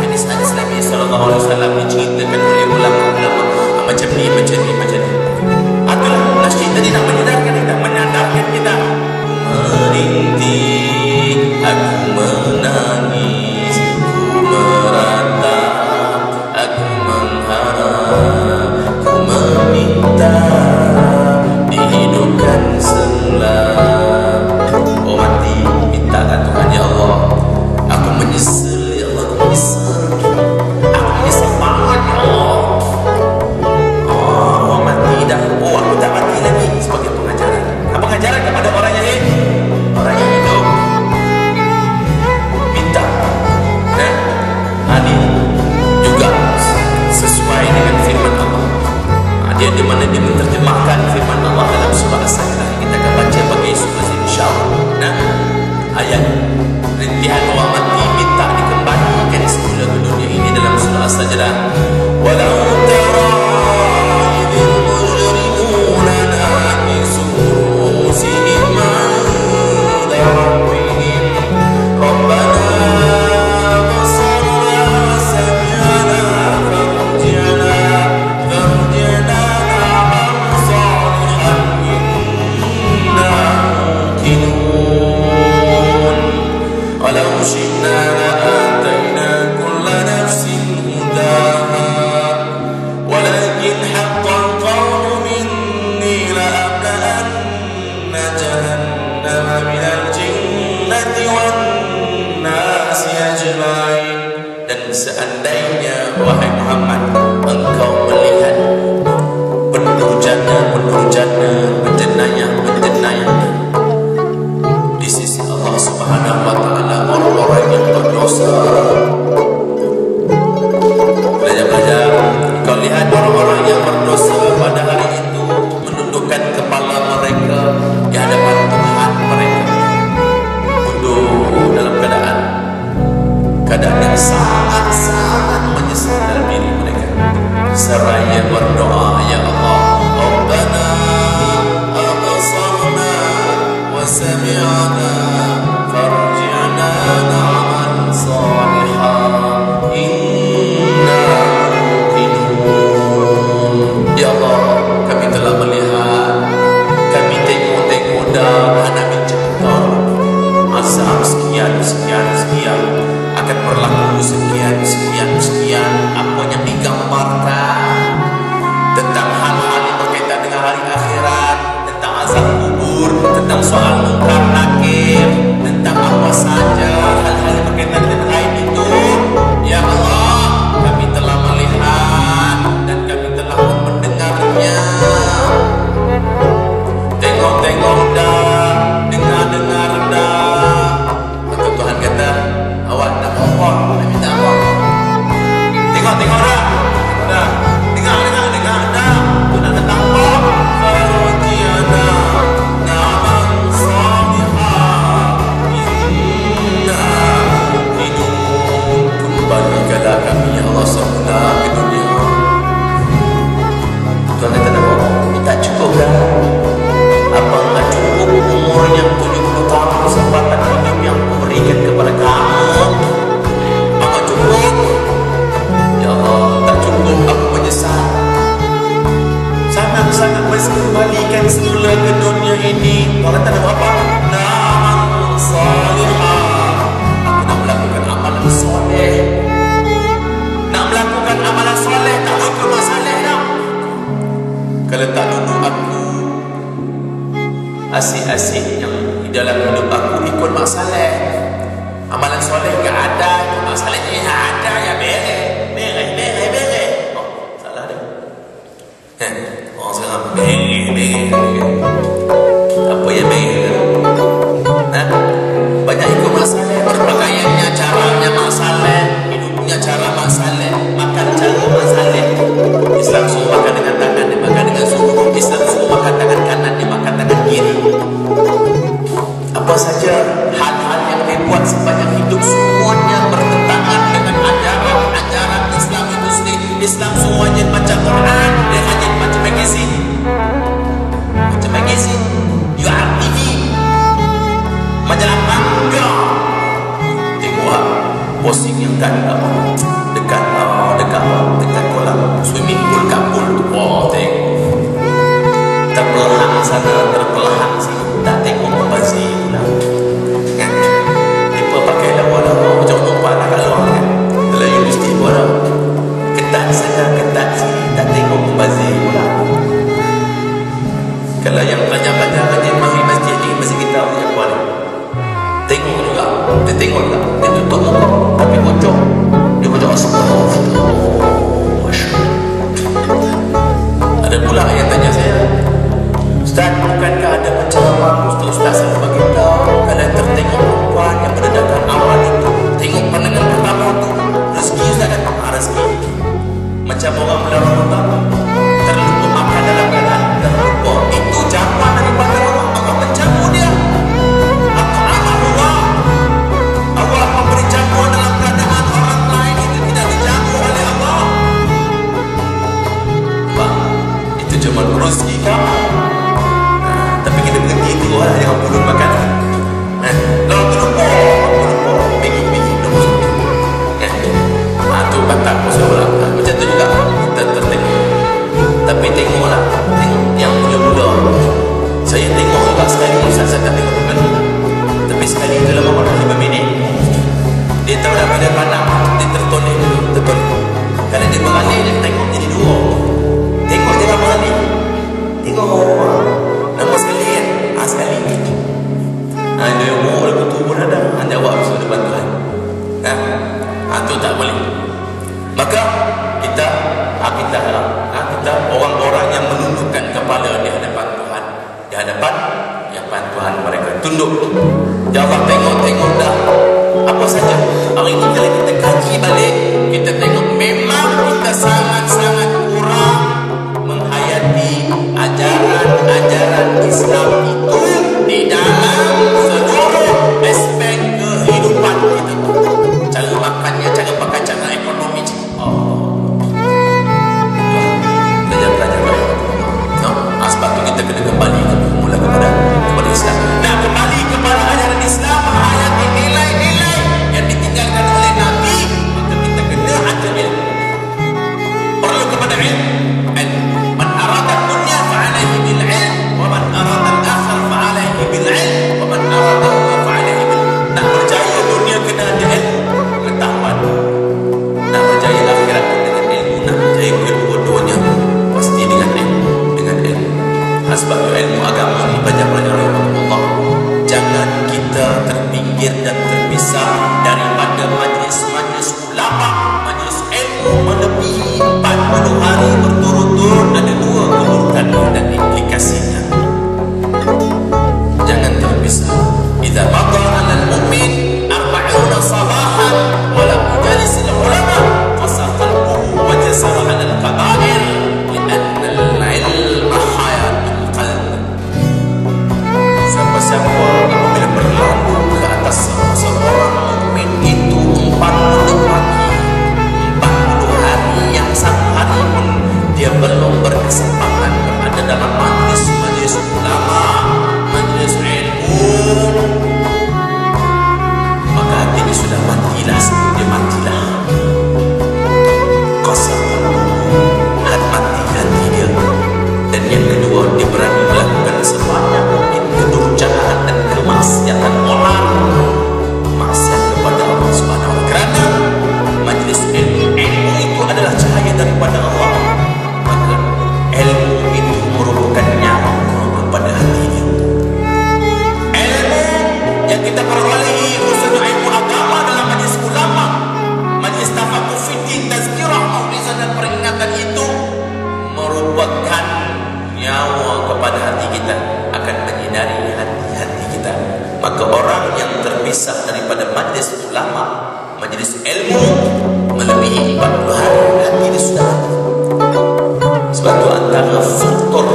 hadis-hadis Nabi sallallahu alaihi wasallam diceritakan oleh ulama-ulama macam ni. Itulah nasyid tadi nak menyadarkan kita. Merintih, aku menangis, ku seandainya wahai Muhammad engkau melihat pendurjana penjenayah di sisi Allah Subhanahu wa taala, orang-orang yang berdosa, belajar kau lihat orang-orang yang berdosa pada hari itu menundukkan kepala mereka di hadapan Tuhan mereka, duduk dalam keadaan yang sangat menyesal dalam diri mereka, seraya berdoa, ya Allah, Rabbana abasarna wa sami'na farji'na na'mal salihan inna muqinun. Ya Allah, kami telah melihat, kami tengok dah anak mencipta azab sekian akan berlaku sekian apa yang digambarkan tentang hal-hal yang berkaitan dengan hari akhirat, tentang azab kubur, tentang soal mungkar nakir, tentang apa saja hal-hal yang berkaitan dengan ayat itu. Ya Allah, kami telah melihat dan kami telah mendengarnya. Tengok dah, dengar dah. Maka Tuhan kata, awak nak apa? Nak minta apa? Tengok dah. Dengar dah. Tuhan kata apa? Farji'na na'mal salihan inna muqinun. Kembalikanlah kami ya Allah semula ke dunia. Tuhan kata apa? Tak cukup dah. Apa enggak cukup umurnya 70 tahun kesempatan hidup yang aku berikan kepada kamu? Apa cukup? Ya Allah, tak cukup, aku menyesal. Sangat-sangat masih kembalikan semula ke dunia ini. Kalau tak ada apa? Na'mal salihah. Aku nak melakukan amalan soleh. Nak melakukan amalan soleh, tak apa masalah dah. Kalau tak duduk aku asik-asik yang di dalam hidup aku ikut masalah. Amalan soleh tak ada, ikut masalahnya yang ada, ya beres. Oh, salah dah. Orang sekarang beres. Apa yang beres? Banyak ikut masalah, berpakaiannya caranya masalah, hidupnya cara masalah, makan cara masalah. Islam suruh makan dengan tangan, dia makan dengan suruh. Islam suruh makan tangan kanan, dia makan tangan kiri. Apa saja hal-hal yang dibuat sepanjang hidup semuanya bertentangan dengan ajaran Islam itu sendiri. Islam semuanya macam Quran, dia hanya macam magazine. URTV, majalah manga. Tengok posting yang dekat kolam swimming pool kapul tu. Wah, tengok terpelahang sana, terpelahang sini, tak tengok membazir pula. Mereka pakai lawa-lawa macam umpan nak keluar kan. Dalam universiti pun ada ketat sana, ketat sini, tak tengok membazir pula. Kalau yang belajar-belajar rajin mari masjid ni, masjid kita punya kuat. Tengok juga, dia tengok tak, dia tutup muka tapi bocor. Dia bocor astagfirullah. Ada pula yang tanya saya, Ustaz, bukankah ada penceramah ustaz yang bagi tahu kalau tertengok perempuan yang mendedahkan amal itu, tengok pandangan pertama tu rezeki Ustaz kan? Rezeki macam orang bulan Ramadan terlupa makan dalam keadaan terlupa, itu jamuan daripada Allah menjamu dia. Apa amal Allah memberi jamuan dalam keadaan orang lain itu tidak dijamu oleh Allah. Itu cuma rezeki kamu. Tapi kita berhenti itu lah, jangan puluh makan. Kalau terlupa pergi nombor satu. Itu batak musuh. Macam tu juga kita tertengok. Tapi tengoklah, tengok yang mula-mula. Saya tengok juga sekali, saya tak tengok dengan. Tapi sekali itu lama makan 5 minit. Dia tahu dah pada pandang, dia tertoleh. Kalau dia beralih, dia tengok jadi 2. Tengok jangan beralih. Tengok nombor sekali kan? Sekali. Dia umur lagu tu pun ada. Jawab suruh depan Tuhan. Itu tak boleh. tangan mereka tunduk. Ya Allah, tengok dah apa saja. Hari ini kalau kita kaji balik, kita tengok memang kita sangat-sangat kurang menghayati ajaran Islam itu di dalam seluruh aspek kehidupan kita. Cara makannya, cara pakai, cara ekonomi. Belajar baik. Sebab itu kita kena kembali bermula kepada Islam. Nah, kembali kepada ajaran Islam, menghayati nilai-nilai yang ditinggalkan oleh Nabi, maka kita kena ada ilmu. Perlu kepada ilmu. Man arada dunya fa'alaihi bil ilm, wa man arada al-akhir fa'alaihi bil ilm, wa man arada fa'alaihi bil. Nak berjaya dunia kena ada ilmu, pengetahuan. Nak berjaya akhirat dengan ilmu, nak berjaya kedua-duanya pasti dengan ilmu. Sebab ilmu agama ini banyak pelajaran Allah. Jangan kita terpinggir dan terpisah daripada majlis-majlis ulama, majlis ilmu melebihi 40 hari berturut-turut. Ada 2 keburukan dan implikasinya. Jangan terpisah. Idza madha 'alal mu'min 40 sabahan wa lam yujalis al-ulama fasaqalbuhu wa jasara 'alal kaba'ir li'anna al-'ilma siapa apabila berlalu ke atas seorang mukmin itu 40 pagi 40 hari yang satu hari pun dia belum berkesempatan berada dalam majlis ulama, majlis ilmu, maka hatinya sudah matilah, dia matilah. Kosong mati hati dia. Dan yang kedua, dia berani melakukan sebanyak mungkin kedurjanaan dan kemaksiatan orang, maksiat kepada Allah Subhanahu wa taala. Kerana majlis ilmu itu adalah cahaya daripada Allah, maka ilmu itu merupakan nyawa kepada hati dia. Ilmu yang kita perolehi, khususnya ilmu agama dalam majlis ulama, majlis tafaqquh fiqh, tazkirah, mau'izah dan peringatan itu merupakan nyawa kepada hati kita, akan menyinari hati-hati kita. Maka orang yang terpisah daripada majlis ulama, majlis ilmu melebihi 40 hari, hati dia sudah mati. Sebab itu antara faktor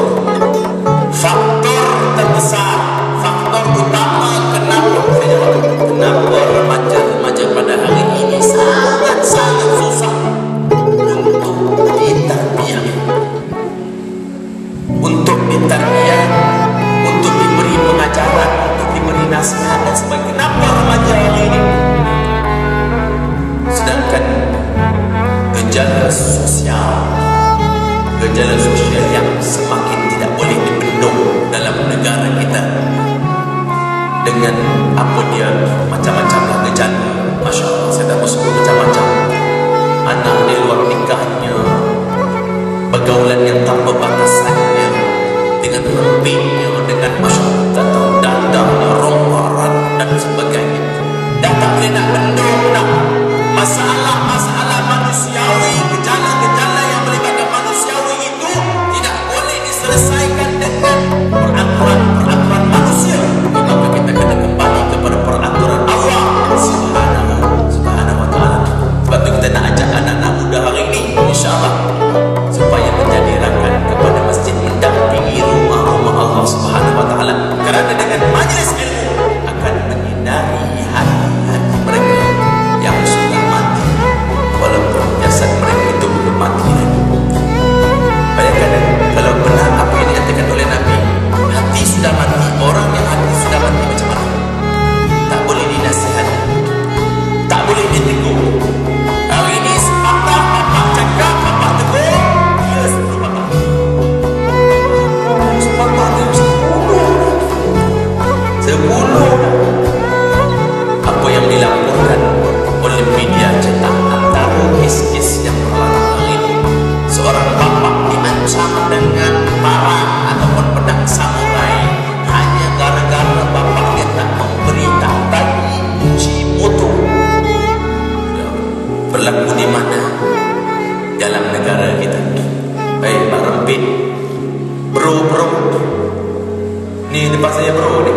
terbesar, faktor utama kenapa remaja pada hari ini sangat-sangat susah untuk ditarbiyah, untuk diberi pengajaran, untuk diberi nasihat dan sebagainya. Kenapa remaja hari ini? Sedangkan gejala sosial yang semakin tidak boleh dibendung dalam negara kita dengan apa dia macam-macamlah gejala. Masya Allah, saya tak mau sebut macam-macam. Anak di luar nikahnya, pergaulan yang tanpa batasannya, dengan rempitnya, dengan masyarakat atau dandangnya, romparan dan sebagainya. Dan tak boleh nak bendung dah. Masalah-masalah manusiawi, gejala-gejala yang melibatkan manusiawi itu tidak boleh diselesaikan dengan peraturan manusia. Maka kita kena kembali kepada peraturan Allah Subhanahu wa taala. Sebab itu kita nak ajak anak-anak muda hari ini, insya-Allah, supaya menjadi rakan kepada masjid, mendampingi rumah-rumah Allah Subhanahu wa taala. Kerana dengan majlis ilmu akan menyinari hati-hati mereka yang sudah mati, walaupun jasad mereka itu belum mati lagi. Bayangkan kalau benar apa yang dikatakan oleh Nabi, hati sudah mati, orang yang hati sudah mati macam mana? Tak boleh dinasihati, tak boleh ditegur. Hari ini sepatah bapak cakap, bapak tegur, dia 10 bapak. Sepatah dia 10. Apa yang dilaporkan oleh media cetak antara kes-kes yang berlaku hari ini, seorang bapak diancam dengan parang ataupun pedang samurai hanya gara-gara bapaknya tak memberi, tak bagi uji moto. Berlaku di mana? Dalam negara kita. Baik, Pak Rempit, bro, ni depan saya bro ni.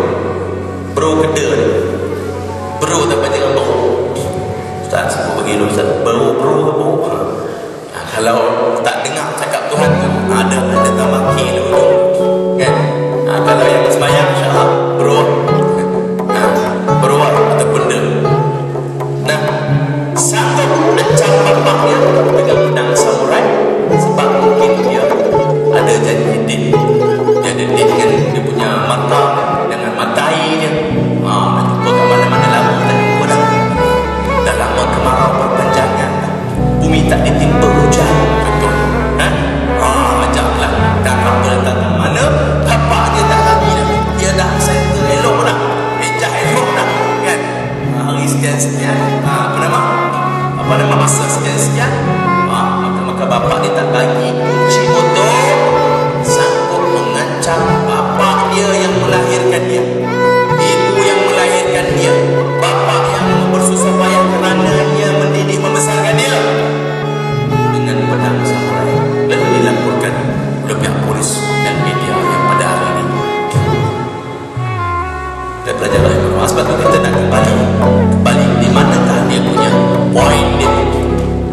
Kita belajarlah yang bermanfaat. Sebab itu kita nak kembali di manakah dia punya poin dia,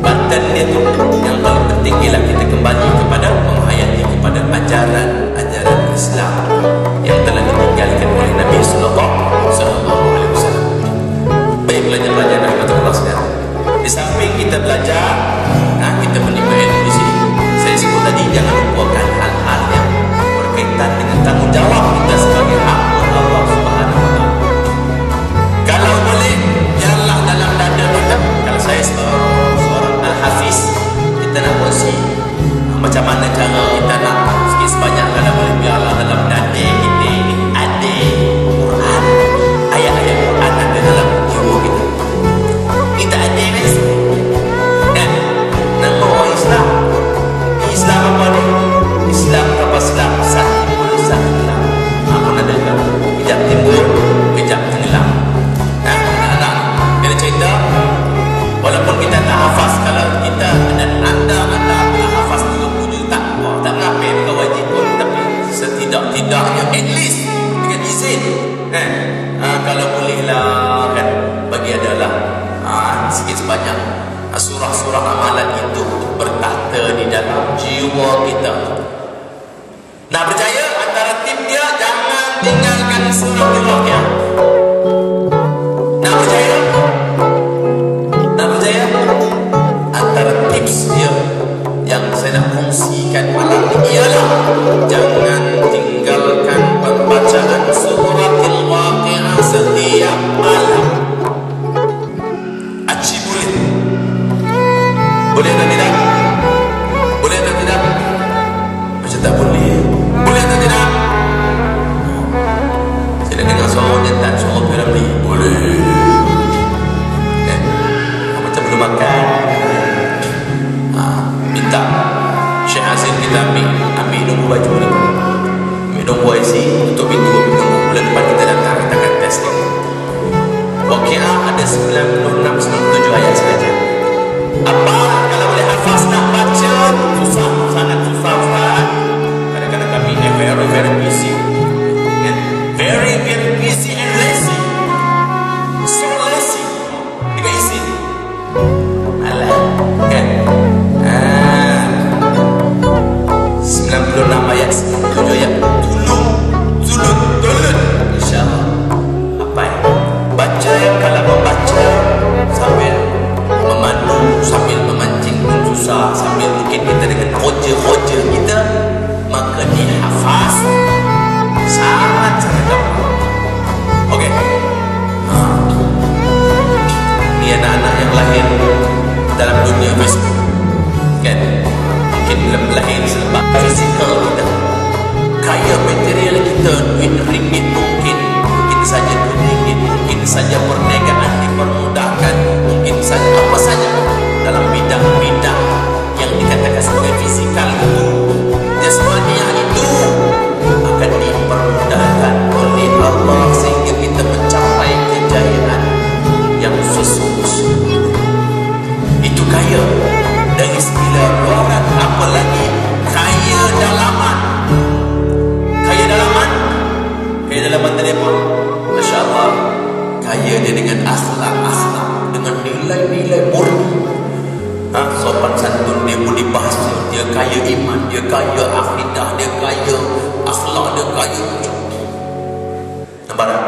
batan dia tu. Yang paling penting ialah kita kembali kepada menghayati kepada ajaran Islam yang telah ditinggalkan oleh Nabi Sallallahu Alaihi Wasallam. Baik pelajar-pelajar yang Allah sekalian, di samping kita belajar, kita menimba ilmu di sini. Saya sebut tadi, jangan lupakan hal-hal yang berkaitan dengan tanggungjawab kita sebagai hamba Allah Subhanahu Wa Taala. Kalau boleh, biarlah dalam dada kita. Kalau saya seorang al-hafiz, kita nak kongsi macam mana cara kita nak sikit sebanyak, kalau boleh biarlah dalam dada kita ini ada Quran, ayat-ayat Quran ada dalam jiwa kita. Kita ada guys. Dan nama orang Islam, Islam apa ni? Islam apa Islam? Sahibul Islam. Apa ada kan? Kejap timbul, kejap tenggelam. Anak-anak bila cerita, walaupun kita tak hafaz, kalau kita dan anda hafaz 30 tak mengapa bukan wajib pun, tapi setidak-tidaknya at least dengan izin kalau bolehlah kan, bagi adalah sikit sebanyak surah-surah amalan itu bertata di dalam jiwa kita. Nak percaya antara tip dia, jangan tinggalkan surah Al-Waqiah. Nak percaya? Nak percaya? Antara tips dia yang saya nak kongsikan malam ini ialah jangan tinggalkan pembacaan surah Al-Waqiah setiap malam. Aci boleh? Boleh atau tidak? Boleh atau tidak? Macam tak boleh. Boleh atau tidak? Saya dah dengar suara jantan, suara piramli. Boleh. Macam belum makan. Minta Syekh Azim kita ambil nombor baju ni, ambil nombor IC, tutup pintu, bulan depan kita datang, kita akan test ni. Waqiah ada 96-97 ayat sahaja. Apa kalau boleh hafaz nak baca, susah, sangat susah Ustaz. Kadang-kadang kami very busy, very busy and lazy, so lazy. Tiga isi alah kan. 96 ayat 7 ayat tulun insyaAllah. Apa ya? Baca, kalau membaca sambil memandu, sambil memancing pun susah, sambil mungkin kita dengan hoja kita, maka dihafaz sangat gampang. Okey. Ini anak-anak yang lahir dalam dunia Facebook kan, mungkin belum lahir sebab fizikal kita, kaya material kita, duit ringgit mungkin saja duit ringgit, mungkin saja perniagaan dipermudahkan, mungkin saja apa saja dalam bidang-bidang yang dikatakan sebagai fizikal itu, jasmaniah itu akan dipermudahkan oleh Allah sehingga kita mencapai kejayaan yang sesungguh-sungguh. Itu kaya dari segala luaran, apalagi kaya dalaman. Kaya dalaman telefon, Masya Allah, kaya dia dengan akhlak, dengan nilai-nilai murni, sopan santun dia, budi bahasa dia, kaya iman dia, kaya akidah dia, kaya akhlak dia, kaya nampak tak?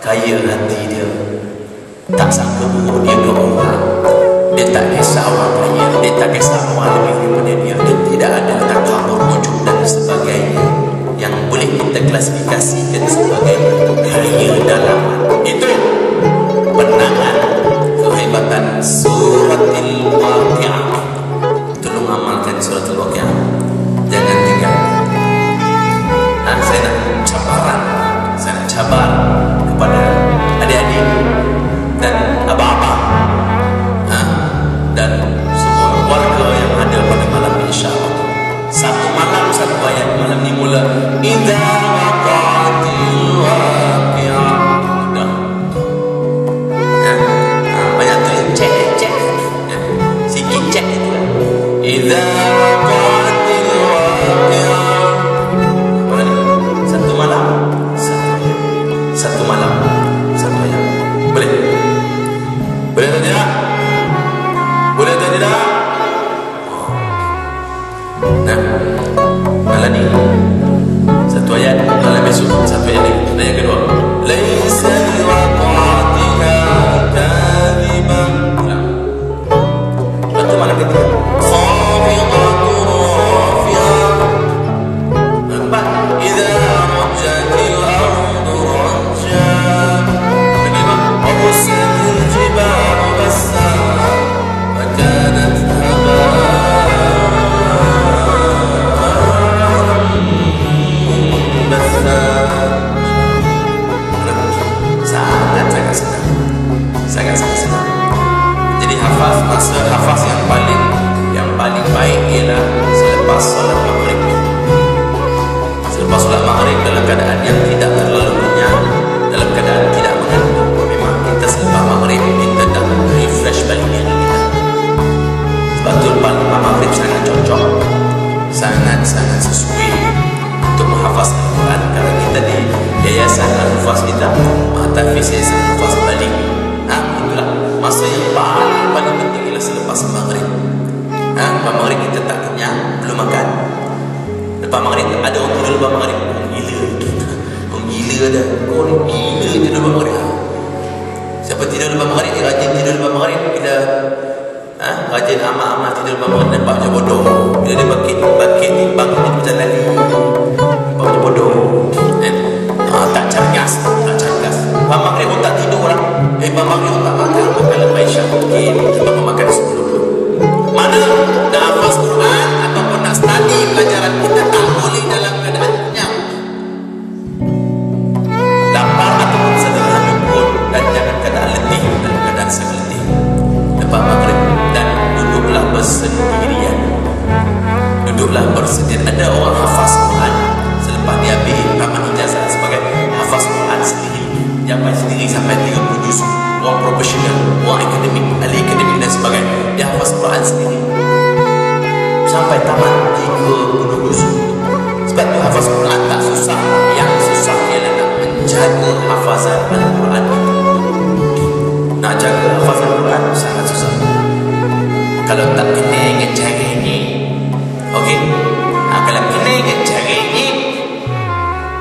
Kaya hati dia, tak sangka buruk dia ke orang. Dia tak kisah orang kaya, dia tak kisah orang lebih daripada dia, dia tidak ada takabur, ujub dan sebagainya yang boleh kita klasifikasikan sebagai kaya dalaman. Itu penangan kehebatan surat Al-Waqiah. Tolong amalkan surat Al-Waqiah, jangan tinggal. Saya nak cabar kepada adik-adik dan abang-abang dan semua warga yang ada pada malam insya-Allah. Satu malam satu ayat. Malam ni mula idza waqa'atil waqi'ah. Banyak tulis cek sikit cek itu lah. Idza waqa'atil waqi'ah. Satu malam satu ayat. satu malam, satu ayat. Boleh? Boleh atau tidak? Boleh atau tidak? Nah, malam ni satu ayat, malam besok satu ayat lagi. Dan yang kedua, laisa liwaqatiha kadhiban. Itu malam ketiga. Khafidatur rafi'ah. Nampak? Idza rajjatil ardu rajja. Kelima, wabusatil jibalu bassa. Wa kanat sangat-sangat senang. Jadi masa hafaz yang paling baik ialah selepas solat maghrib. Selepas solat maghrib dalam keadaan yang tidak terlalu kenyang, dalam keadaan tidak mengantuk. Memang kita selepas maghrib kita dah refresh balik diri kita. Sebab tu lepas maghrib sangat cocok, sangat-sangat sesuai untuk menghafaz Al-Quran. Kalau kita di yayasan Al-Hufaz kita, Tahfiz Yayasan Al-Hufaz Bali, itulah masa yang paling penting ialah selepas maghrib. Lepas maghrib kita tak kenyang, belum makan. Lepas maghrib ada orang tidur lepas maghrib, orang gila dah, orang gila tidur lepas maghrib. Siapa tidur lepas maghrib, dia rajin tidur lepas maghrib. Bila rajin amal-amal tidur lepas maghrib, nampak macam bodoh. Bila dia bakit bangun dia macam lali, nampak macam bodoh. Tak cergas. Lepas maghrib orang tak tidur lah. Lepas maghrib orang tak makan lepas isyak. Sebab makan sebelum. Mana nak hafaz Quran ataupun nak study pelajaran kita, tak boleh dalam keadaan kenyang, lapar ataupun sederhana pun, dan jangan keadaan letih, dalam keadaan sangat letih lepas maghrib. Dan duduklah bersendirian. Ada orang hafaz Quran selepas dia ambil taman ijazah sebagai hafaz Quran sendiri, sampai sendiri sampai 30 juz. Orang profesional, orang akademik, ahli akademik dan sebagainya, dia hafaz Quran sendiri sampai tamat 30 juz. Sebab tu hafaz Quran tak susah. Yang susah ialah nak menjaga hafazan Al-Quran. Nak jaga hafazan Al-Quran sangat susah. Kalau tak kena ingat cara ini, okey, kalau kena ingat cara ini,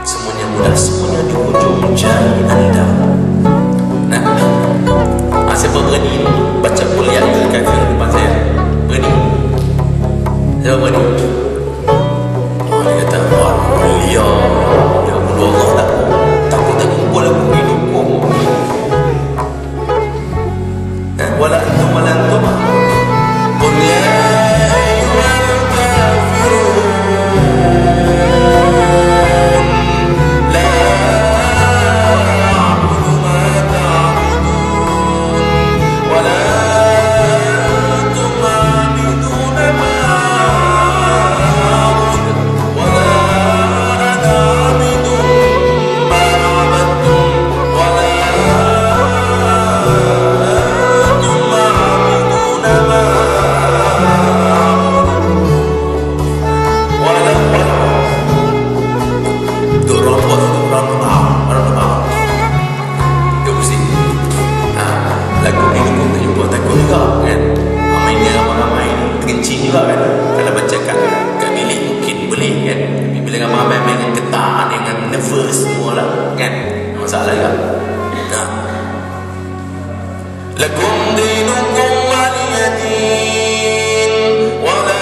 semuanya mudah, semuanya di hujung jari anda. Nah, siapa berani baca kuliah Al-Kafir depan saya? Berani? Siapa berani? Dia kata, wah, kuliah dia bunuh Allah, takut tak kumpul aku hidup. Wala antum wala antum qul ya ayyuhal kafirun la a'budu ma ta'budun wala antum a'biduna ma a'budu wala ana a'bidun ma a'badtum wala lagu ni dukung tak jumpa takut juga kan. Mainnya ramai-ramai kencing juga kan. Kalau baca kat bilik mungkin boleh kan. Tapi bila ramai-ramai main dengan getar, dengan nervous semua lah kan, masalah juga. Lakum dinukum waliyadin wala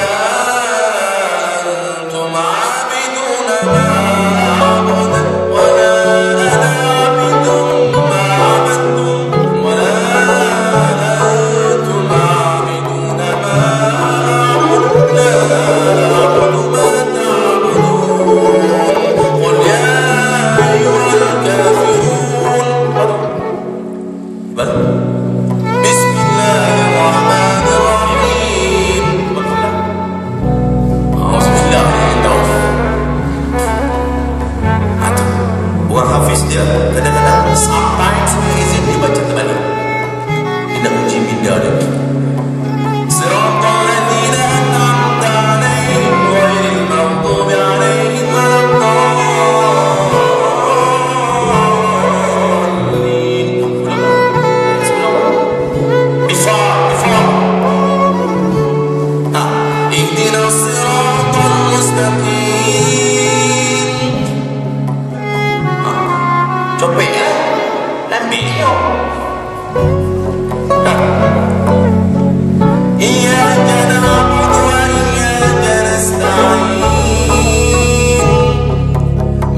antum abiduna ma a'budu wala ana abidun ma abadtum wala antum abiduna ma a'budu la a'budu ma ta'budun qul ya ayyuhal kafirun. Bismillahirrahmanirrahim. Orang hafiz dia kadang-kadang sampai semua izin dia baca terbalik. Dia nak uji minda dia. Siratal ladzina an'amta 'alaihim ghairil maghdubi 'alaihim waladdallin. bunyinya. Iyyaka na'budu wa iyyaka nasta'in.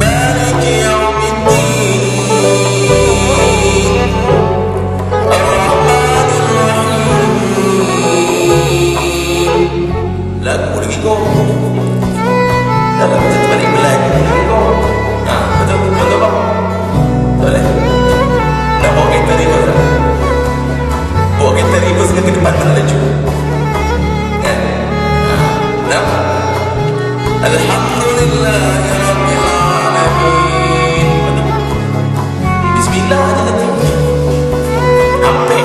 Maliki yaumiddin. Ar-Rahmanir Rahim. Lagu lagi kau. Dalam macam balik belai. Betul bang. Boleh. Nak bawa kereta reverse tak? Bawa kereta reverse ke depan tak laju? Kan? Nampak? Alhamdulillahirrabbilalamin. Betul? Bismillah aja tadi. Sampai.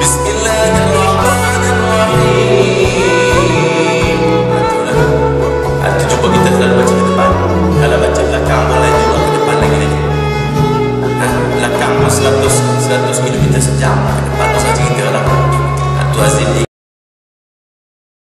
Bismillahirrahmanirrahim. Itu cuba kita selalu baca